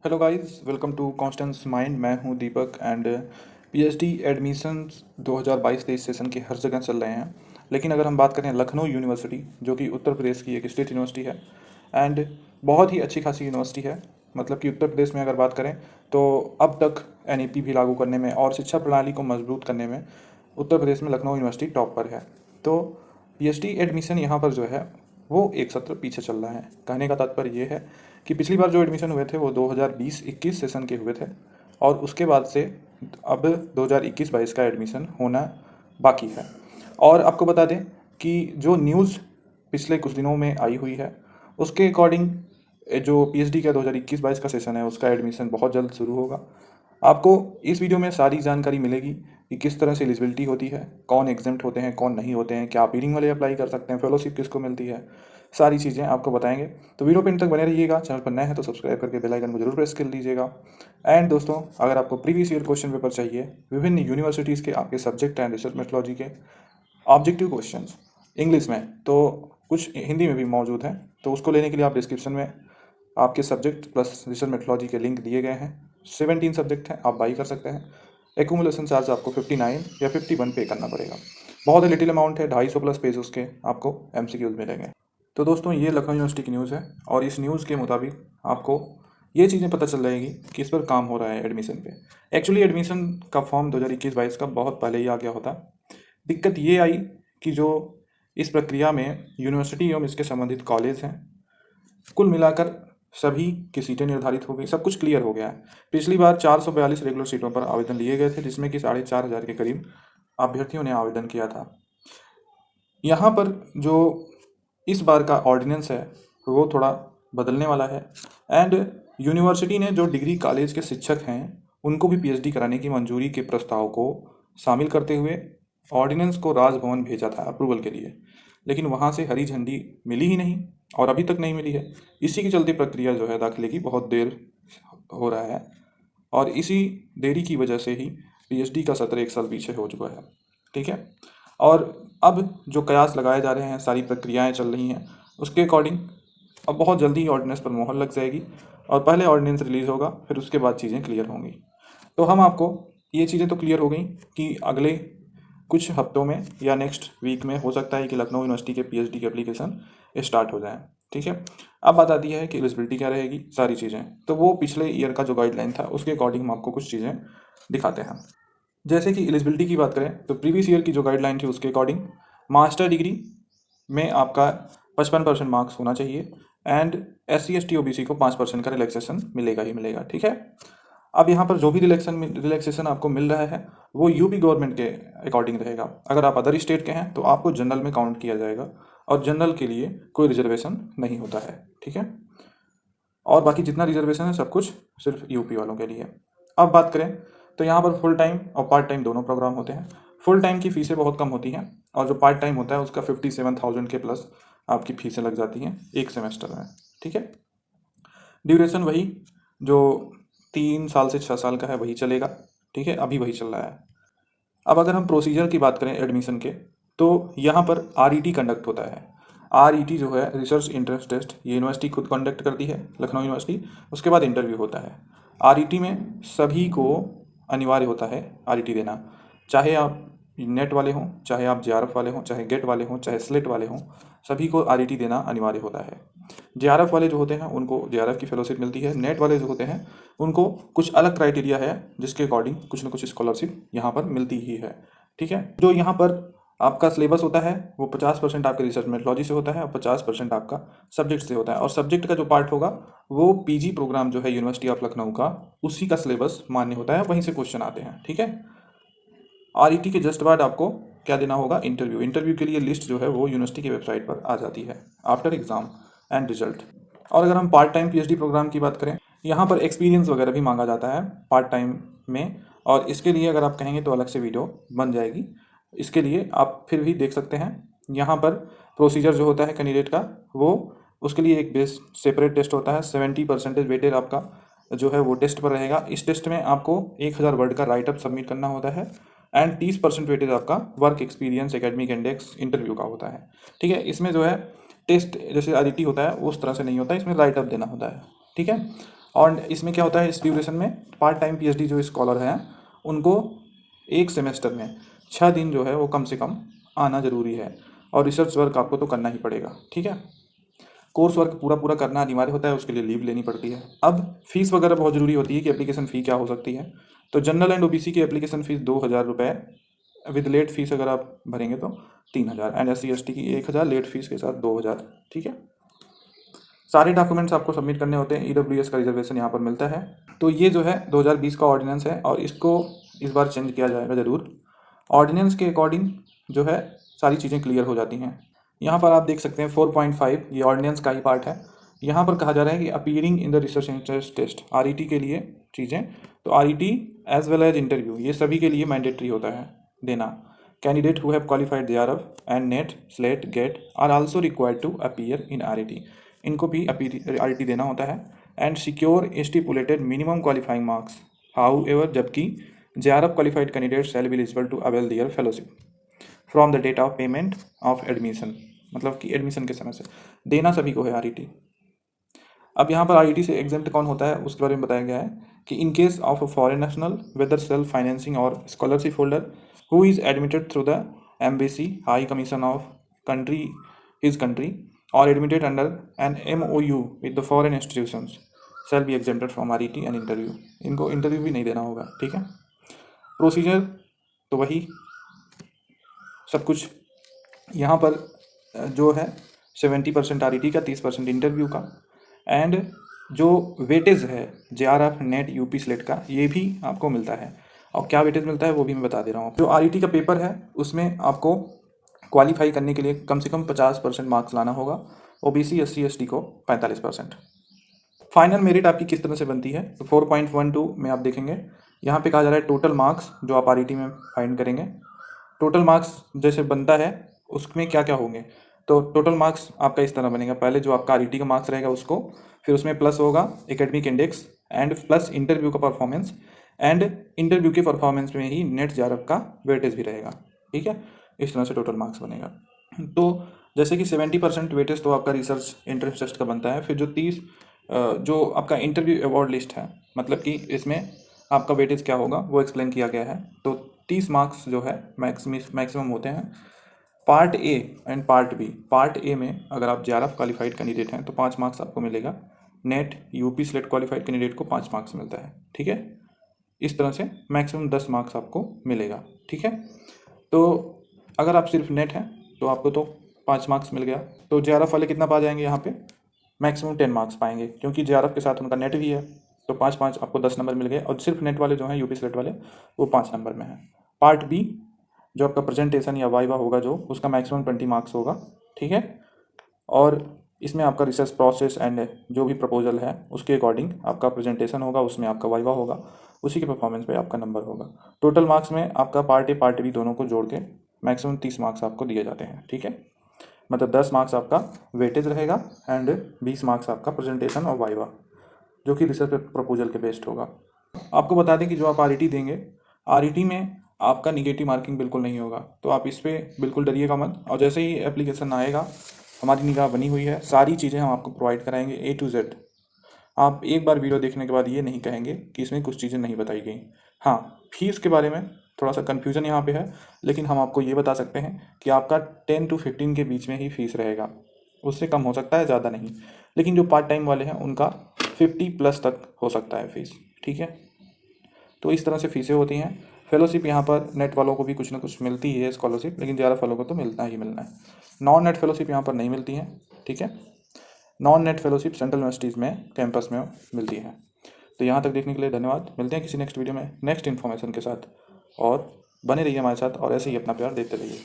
Hello guys, welcome to Constance Mind. मैं हूं Deepak and PhD admissions 2022-23 session के हर जगह चल रहे हैं। लेकिन अगर हम बात करें लखनऊ यूनिवर्सिटी, जो कि उत्तर प्रदेश की एक स्टेट यूनिवर्सिटी है एंड बहुत ही अच्छी खासी यूनिवर्सिटी है। मतलब कि उत्तर प्रदेश में अगर बात करें तो अब तक एनईपी भी लागू करने में और शिक्षा प्रणाली को मजबूत करने में उत्तर प्रदेश में लखनऊ यूनिवर्सिटी टॉप पर है। तो पीएचडी एडमिशन यहाँ पर जो है वो एक सत्र पीछे चल रहा है। कहने का तात्पर्य ये है कि पिछली बार जो एडमिशन हुए थे वो 2020-21 सेशन के हुए थे और उसके बाद से अब 2021-22 का एडमिशन होना बाकी है। और आपको बता दें कि जो न्यूज़ पिछले कुछ दिनों में आई हुई है उसके अकॉर्डिंग जो पीएचडी का 2021-22 का सेशन है उसका एडमिशन बहुत जल्द शुरू होगा। आपको इस वीडियो में सारी जानकारी मिलेगी कि किस तरह से एलिजिबिलिटी होती है, कौन एग्जेम्प्ट होते हैं, कौन नहीं होते हैं, क्या आप रीडिंग वाले अप्लाई कर सकते हैं, फेलोशिप किसको मिलती है, सारी चीज़ें आपको बताएंगे। तो वीडियो पे इन तक बने रहिएगा। चैनल पर नए हैं तो सब्सक्राइब करके बेल आइकन को जरूर प्रेस कर लीजिएगा। एंड दोस्तों, अगर आपको प्रीवियस ईयर क्वेश्चन पेपर चाहिए विभिन्न यूनिवर्सिटीज़ के आपके सब्जेक्ट एंड रिसर्च मेथोलॉजी के ऑब्जेक्टिव क्वेश्चन इंग्लिश में, तो कुछ हिंदी में भी मौजूद हैं, तो उसको लेने के लिए आप डिस्क्रिप्शन में आपके सब्जेक्ट प्लस रिसर्च मेथोलॉजी के लिंक दिए गए हैं। 17 सब्जेक्ट हैं, आप बाई कर सकते हैं। एकुमुलेशन चार्ज आपको 59 या 51 पे करना पड़ेगा। बहुत ही लिटिल अमाउंट है, 250 प्लस पेज उसके आपको एमसीक्यूज मिलेंगे। तो दोस्तों, ये लखनऊ यूनिवर्सिटी की न्यूज़ है और इस न्यूज़ के मुताबिक आपको ये चीज़ें पता चल जाएगी कि इस पर काम हो रहा है एडमिशन पे। एक्चुअली एडमिशन का फॉर्म 2021-22 का बहुत पहले ही आ गया होता। दिक्कत ये आई कि जो इस प्रक्रिया में यूनिवर्सिटी एवं इसके संबंधित कॉलेज हैं, कुल मिलाकर सभी की सीटें निर्धारित हो गई, सब कुछ क्लियर हो गया है। पिछली बार 442 रेगुलर सीटों पर आवेदन लिए गए थे, जिसमें कि 4,500 के करीब अभ्यर्थियों ने आवेदन किया था। यहाँ पर जो इस बार का ऑर्डिनेंस है वो थोड़ा बदलने वाला है एंड यूनिवर्सिटी ने जो डिग्री कॉलेज के शिक्षक हैं उनको भी पीएचडी कराने की मंजूरी के प्रस्ताव को शामिल करते हुए ऑर्डिनेंस को राजभवन भेजा था अप्रूवल के लिए, लेकिन वहाँ से हरी झंडी मिली ही नहीं और अभी तक नहीं मिली है। इसी के चलते प्रक्रिया जो है दाखिले की बहुत देर हो रहा है और इसी देरी की वजह से ही पीएचडी का सत्र एक साल पीछे हो चुका है। ठीक है, और अब जो कयास लगाए जा रहे हैं, सारी प्रक्रियाएं चल रही हैं, उसके अकॉर्डिंग अब बहुत जल्दी ही ऑर्डिनेंस पर मोहर लग जाएगी और पहले ऑर्डिनेंस रिलीज़ होगा, फिर उसके बाद चीज़ें क्लियर होंगी। तो हम आपको ये चीज़ें तो क्लियर हो गई कि अगले कुछ हफ्तों में या नेक्स्ट वीक में हो सकता है कि लखनऊ यूनिवर्सिटी के पीएचडी की एप्लीकेशन स्टार्ट हो जाए। ठीक है, अब बात आती है कि एलिजिबिलिटी क्या रहेगी, सारी चीज़ें। तो वो पिछले ईयर का जो गाइडलाइन था उसके अकॉर्डिंग हम आपको कुछ चीज़ें दिखाते हैं। जैसे कि एलिजिबिलिटी की बात करें तो प्रीवियस ईयर की जो गाइडलाइन थी उसके अकॉर्डिंग मास्टर डिग्री में आपका 55% मार्क्स होना चाहिए एंड SC ST OBC को 5% का रिलैक्सेशन मिलेगा ही मिलेगा। ठीक है, अब यहाँ पर जो भी रिलैक्सेशन आपको मिल रहा है वो यूपी गवर्नमेंट के अकॉर्डिंग रहेगा। अगर आप अदर स्टेट के हैं तो आपको जनरल में काउंट किया जाएगा और जनरल के लिए कोई रिजर्वेशन नहीं होता है। ठीक है, और बाकी जितना रिजर्वेशन है सब कुछ सिर्फ यूपी वालों के लिए। अब बात करें तो यहाँ पर फुल टाइम और पार्ट टाइम दोनों प्रोग्राम होते हैं। फुल टाइम की फ़ीसें बहुत कम होती हैं और जो पार्ट टाइम होता है उसका 57,000 के प्लस आपकी फ़ीसें लग जाती हैं एक सेमेस्टर में। ठीक है, ड्यूरेशन वही जो 3 साल से 6 साल का है वही चलेगा। ठीक है, अभी वही चल रहा है। अब अगर हम प्रोसीजर की बात करें एडमिशन के, तो यहाँ पर RET कंडक्ट होता है। RET जो है रिसर्च इंट्रेंस टेस्ट, ये यूनिवर्सिटी खुद कंडक्ट करती है, लखनऊ यूनिवर्सिटी। उसके बाद इंटरव्यू होता है। RET में सभी को अनिवार्य होता है RET देना, चाहे आप नेट वाले हों, चाहे आप JRF वाले हों, चाहे गेट वाले हों, चाहे स्लेट वाले हों, सभी को RET देना अनिवार्य होता है। JRF वाले जो होते हैं उनको JRF की फेलोशिप मिलती है। नेट वाले जो होते हैं उनको कुछ अलग क्राइटेरिया है जिसके अकॉर्डिंग कुछ ना कुछ स्कॉलरशिप यहाँ पर मिलती ही है। ठीक है, जो यहाँ पर आपका सिलेबस होता है वो 50% आपके रिसर्च मेथोलॉजी से होता है और 50% आपका सब्जेक्ट से होता है। और सब्जेक्ट का जो पार्ट होगा वो PG प्रोग्राम जो है यूनिवर्सिटी ऑफ लखनऊ का, उसी का सिलेबस मान्य होता है, वहीं से क्वेश्चन आते हैं। ठीक है, RET के जस्ट बाद आपको क्या देना होगा, इंटरव्यू। इंटरव्यू के लिए लिस्ट जो है वो यूनिवर्सिटी की वेबसाइट पर आ जाती है आफ्टर एग्ज़ाम एंड रिजल्ट। और अगर हम पार्ट टाइम PhD प्रोग्राम की बात करें, यहाँ पर एक्सपीरियंस वगैरह भी मांगा जाता है पार्ट टाइम में, और इसके लिए अगर आप कहेंगे तो अलग से वीडियो बन जाएगी। इसके लिए आप फिर भी देख सकते हैं। यहाँ पर प्रोसीजर जो होता है कैंडिडेट का, वो उसके लिए एक बेस सेपरेट टेस्ट होता है। 70% वेटेज आपका जो है वो टेस्ट पर रहेगा। इस टेस्ट में आपको 1,000 वर्ड का राइटअप सबमिट करना होता है एंड 30% वेटेज आपका work experience academic index interview का होता है। ठीक है, इसमें जो है टेस्ट जैसे RET होता है उस तरह से नहीं होता है, इसमें राइटअप देना होता है। ठीक है, और इसमें क्या होता है, इस ड्यूरेशन में पार्ट टाइम पीएचडी जो स्कॉलर हैं उनको एक सेमेस्टर में 6 दिन जो है वो कम से कम आना ज़रूरी है, और रिसर्च वर्क आपको तो करना ही पड़ेगा। ठीक है, कोर्स वर्क पूरा पूरा करना अनिवार्य होता है, उसके लिए लीव लेनी पड़ती है। अब फीस वगैरह बहुत ज़रूरी होती है कि एप्लीकेशन फ़ी क्या हो सकती है। तो जनरल एंड ओबीसी की एप्लीकेशन फ़ीस 2,000 रुपये विद लेट फीस अगर आप भरेंगे तो 3,000, एंड SC ST की 1,000 लेट फीस के साथ 2,000। ठीक है, सारे डॉक्यूमेंट्स आपको सबमिट करने होते हैं। EWS का रिजर्वेशन यहाँ पर मिलता है। तो ये जो है 2020 का ऑर्डिनेंस है, और इसको इस बार चेंज किया जाएगा ज़रूर। ऑर्डिनेंस के अकॉर्डिंग जो है सारी चीज़ें क्लियर हो जाती हैं। यहाँ पर आप देख सकते हैं 4.5 ये ऑर्डिनेंस का ही पार्ट है। यहाँ पर कहा जा रहा है कि appearing in the research interest test, RET के लिए चीज़ें, तो RET as well as interview ये सभी के लिए मैंडेटरी होता है देना। Candidate who have qualified JRF and NET SLET GATE are also required to appear in RET, इनको भी RET देना होता है। And secure stipulated minimum qualifying marks, however जबकि JRF qualified candidate shall be eligible to avail their fellowship from the date of payment of admission, मतलब कि admission के समय से देना सभी को है RET। अब यहाँ पर RET से एग्जेम्प्ट कौन होता है उसके बारे में बताया गया है कि in case of a foreign national whether self financing और scholarship holder who is admitted through the embassy high commission of country his country और admitted under an MOU with the foreign institutions shall be exempted from RET and interview, इनको interview भी नहीं देना होगा। ठीक है, procedure तो वही सब कुछ यहाँ पर जो है 70% RET का, 30% इंटरव्यू का, एंड जो वेटेज है JRF नेट UP स्लेट का ये भी आपको मिलता है। और क्या वेटेज मिलता है वो भी मैं बता दे रहा हूँ। जो RET का पेपर है उसमें आपको क्वालिफाई करने के लिए कम से कम 50% मार्क्स लाना होगा, OBC SC ST को 45%। फाइनल मेरिट आपकी किस तरह से बनती है, तो 4.12 में आप देखेंगे यहाँ पे कहा जा रहा है टोटल मार्क्स जो आप RET में फाइंड करेंगे। टोटल मार्क्स जैसे बनता है उसमें क्या क्या होंगे, तो टोटल मार्क्स आपका इस तरह बनेगा, पहले जो आपका RET का मार्क्स रहेगा उसको, फिर उसमें प्लस होगा academic index and plus interview का परफॉर्मेंस, एंड इंटरव्यू के परफॉर्मेंस में ही नेट JRF का वेटेज भी रहेगा। ठीक है, इस तरह से टोटल मार्क्स बनेगा। तो जैसे कि 70% वेटेज तो आपका रिसर्च इंटरेस्ट टेस्ट का बनता है, फिर जो 30 जो आपका इंटरव्यू अवार्ड लिस्ट है, मतलब कि इसमें आपका वेटेज क्या होगा वो एक्सप्लेन किया गया है। तो 30 मार्क्स जो है मैक्सिमम होते हैं। Part A and part B, part A में अगर आप JRF क्वालिफाइड कैंडिडेट हैं तो 5 मार्क्स आपको मिलेगा, net UP slate qualified candidate को 5 मार्क्स मिलता है। ठीक है, इस तरह से मैक्सिमम 10 मार्क्स आपको मिलेगा। ठीक है, तो अगर आप सिर्फ नेट हैं तो आपको तो 5 मार्क्स मिल गया। तो JRF वाले कितना पा जाएंगे यहाँ पे, मैक्सिमम 10 मार्क्स पाएंगे, क्योंकि JRF के साथ उनका नेट भी है। तो 5 आपको 10 नंबर मिल गए, और सिर्फ नेट वाले जो हैं UP स्लेट वाले वो 5 नंबर में हैं। पार्ट बी जो आपका प्रेजेंटेशन या वाइवा होगा जो, उसका मैक्सिमम 20 मार्क्स होगा। ठीक है, और इसमें आपका रिसर्च प्रोसेस एंड जो भी प्रपोजल है उसके अकॉर्डिंग आपका प्रेजेंटेशन होगा, उसमें आपका वाइवा होगा, उसी के परफॉर्मेंस पे आपका नंबर होगा। टोटल मार्क्स में आपका पार्ट ए पार्ट बी दोनों को जोड़ के मैक्सिमम 30 मार्क्स आपको दिए जाते हैं। ठीक है, मतलब 10 मार्क्स आपका वेटेज रहेगा एंड 20 मार्क्स आपका प्रेजेंटेशन और वाइवा जो कि रिसर्च प्रपोजल के बेस्ड होगा। आपको बता दें कि जो आप RET देंगे, RET में आपका निगेटिव मार्किंग बिल्कुल नहीं होगा, तो आप इस पर बिल्कुल डरिएगा मत। और जैसे ही एप्लीकेशन आएगा, हमारी निगाह बनी हुई है, सारी चीज़ें हम आपको प्रोवाइड कराएंगे A to Z। आप एक बार वीडियो देखने के बाद ये नहीं कहेंगे कि इसमें कुछ चीज़ें नहीं बताई गई। हाँ, फीस के बारे में थोड़ा सा कन्फ्यूज़न यहाँ पे है, लेकिन हम आपको ये बता सकते हैं कि आपका 10 to 15 के बीच में ही फीस रहेगा, उससे कम हो सकता है, ज़्यादा नहीं। लेकिन जो पार्ट टाइम वाले हैं उनका 50+ तक हो सकता है फीस। ठीक है, तो इस तरह से फीसें होती हैं। फेलोशिप यहाँ पर नेट वालों को भी कुछ ना कुछ मिलती है स्कॉलरशिप, लेकिन JRF वालों को तो मिलना ही मिलना है। नॉन नेट फेलोशिप यहाँ पर नहीं मिलती है। ठीक है, non net fellowship central universities में कैंपस में मिलती है। तो यहाँ तक देखने के लिए धन्यवाद। मिलते हैं किसी नेक्स्ट वीडियो में नेक्स्ट इन्फॉर्मेशन के साथ, और बने रहिए हमारे साथ और ऐसे ही अपना प्यार देते रहिए।